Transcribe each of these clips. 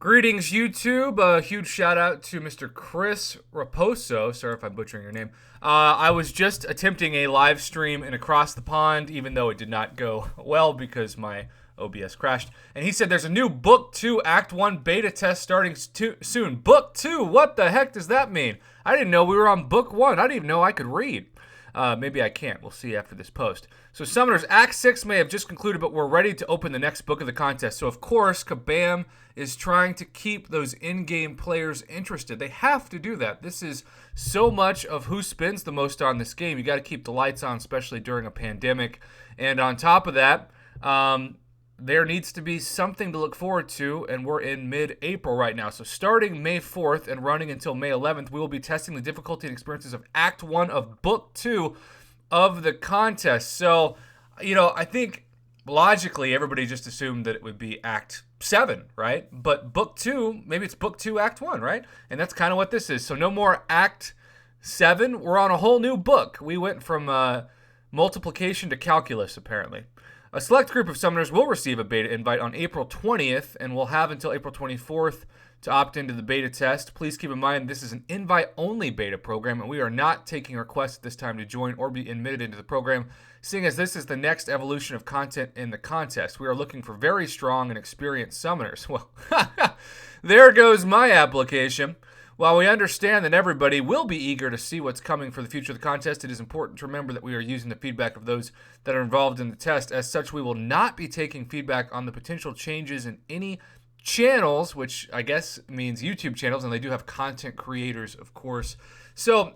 Greetings, YouTube. A huge shout out to Mr. Chris Raposo. Sorry if I'm butchering your name. I was just attempting a live stream in Across the Pond, even though it did not go well because my OBS crashed. And he said there's a new Book 2 Act 1 beta test starting soon. Book 2? What the heck does that mean? I didn't know we were on Book 1. I didn't even know I could read. Maybe I can't. We'll see after this post. So Summoners, Act 6 may have just concluded, but we're ready to open the next book of the contest. So of course, Kabam is trying to keep those in-game players interested. They have to do that. This is so much of who spends the most on this game. You got to keep the lights on, especially during a pandemic. And on top of that, there needs to be something to look forward to, and we're in mid-April right now. So starting May 4th and running until May 11th, we will be testing the difficulty and experiences of Act 1 of Book 2 of the contest. So, I think logically everybody just assumed that it would be Act 7, right? But Book 2, maybe it's Book 2, Act 1, right? And that's kind of what this is. So no more Act 7. We're on a whole new book. We went from multiplication to calculus, apparently. A select group of summoners will receive a beta invite on April 20th and will have until April 24th to opt into the beta test. Please keep in mind this is an invite-only beta program, and we are not taking requests at this time to join or be admitted into the program, seeing as this is the next evolution of content in the contest. We are looking for very strong and experienced summoners. Well, there goes my application. While we understand that everybody will be eager to see what's coming for the future of the contest, it is important to remember that we are using the feedback of those that are involved in the test. As such, we will not be taking feedback on the potential changes in any channels, which I guess means YouTube channels, and they do have content creators, of course. So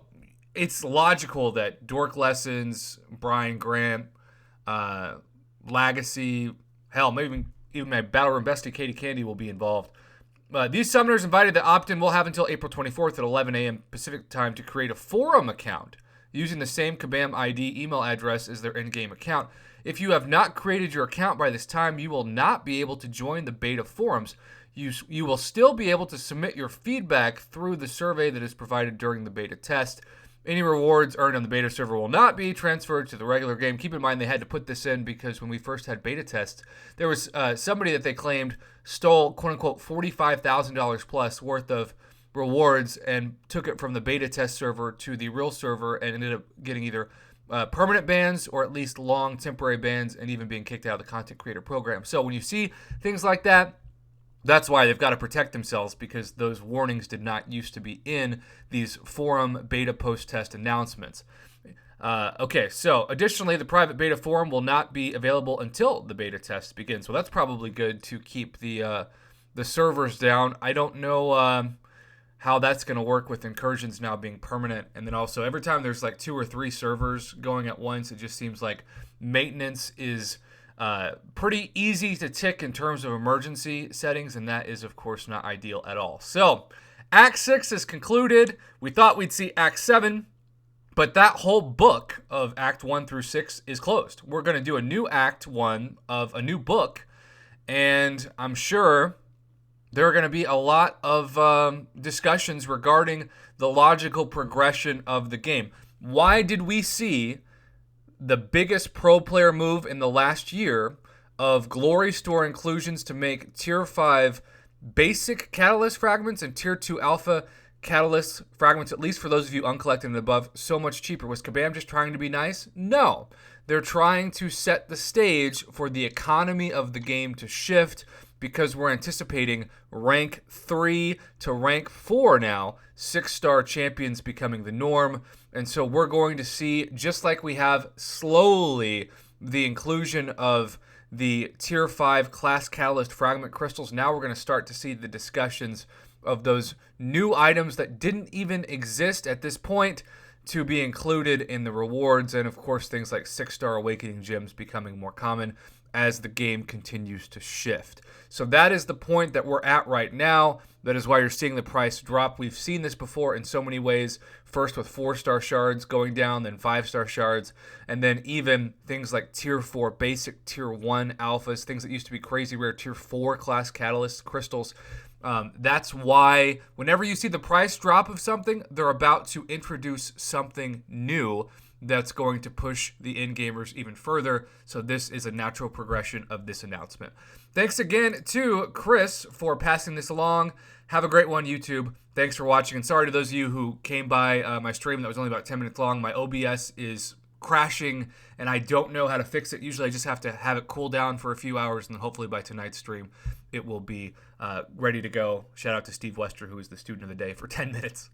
it's logical that Dork Lessons, Brian Grant, Legacy, hell, maybe even my Battle Room bestie Katie Candy will be involved. These summoners invited to opt-in will have until April 24th at 11 a.m. Pacific time to create a forum account using the same Kabam ID email address as their in-game account. If you have not created your account by this time, you will not be able to join the beta forums. You will still be able to submit your feedback through the survey that is provided during the beta test. Any rewards earned on the beta server will not be transferred to the regular game. Keep in mind they had to put this in because when we first had beta tests, there was somebody that they claimed stole, quote-unquote, $45,000 plus worth of rewards and took it from the beta test server to the real server and ended up getting either permanent bans or at least long temporary bans and even being kicked out of the content creator program. So when you see things like that, that's why they've got to protect themselves, because those warnings did not used to be in these forum beta post-test announcements. Okay, so additionally, the private beta forum will not be available until the beta test begins. So that's probably good to keep the servers down. I don't know how that's going to work with incursions now being permanent. And then also every time there's like 2 or 3 servers going at once, it just seems like maintenance is pretty easy to tick in terms of emergency settings, and that is, of course, not ideal at all. So, Act 6 is concluded. We thought we'd see Act 7, but that whole book of Act 1 through 6 is closed. We're going to do a new Act 1 of a new book, and I'm sure there are going to be a lot of discussions regarding the logical progression of the game. Why did we see the biggest pro player move in the last year of Glory Store inclusions to make Tier 5 basic Catalyst fragments and Tier 2 Alpha Catalyst fragments, at least for those of you uncollected and above, so much cheaper? Was Kabam just trying to be nice? No. They're trying to set the stage for the economy of the game to shift, because we're anticipating rank 3 to rank 4 now, 6-star champions becoming the norm. And so we're going to see, just like we have slowly the inclusion of the Tier 5 Class Catalyst Fragment Crystals, now we're going to start to see the discussions of those new items that didn't even exist at this point to be included in the rewards. And of course, things like 6-star Awakening Gems becoming more common as the game continues to shift. So that is the point that we're at right now. That is why you're seeing the price drop. We've seen this before in so many ways. First with 4-star shards going down, then 5-star shards, and then even things like Tier 4 basic, Tier 1 alphas, things that used to be crazy rare Tier 4 class catalyst crystals. That's why whenever you see the price drop of something, they're about to introduce something new. that's going to push the in-gamers even further. So this is a natural progression of this announcement. Thanks again to Chris for passing this along. Have a great one, YouTube. Thanks for watching. And sorry to those of you who came by my stream that was only about 10 minutes long. My OBS is crashing, and I don't know how to fix it. Usually I just have to have it cool down for a few hours, and then hopefully by tonight's stream it will be ready to go. Shout out to Steve Wester, who is the student of the day, for 10 minutes.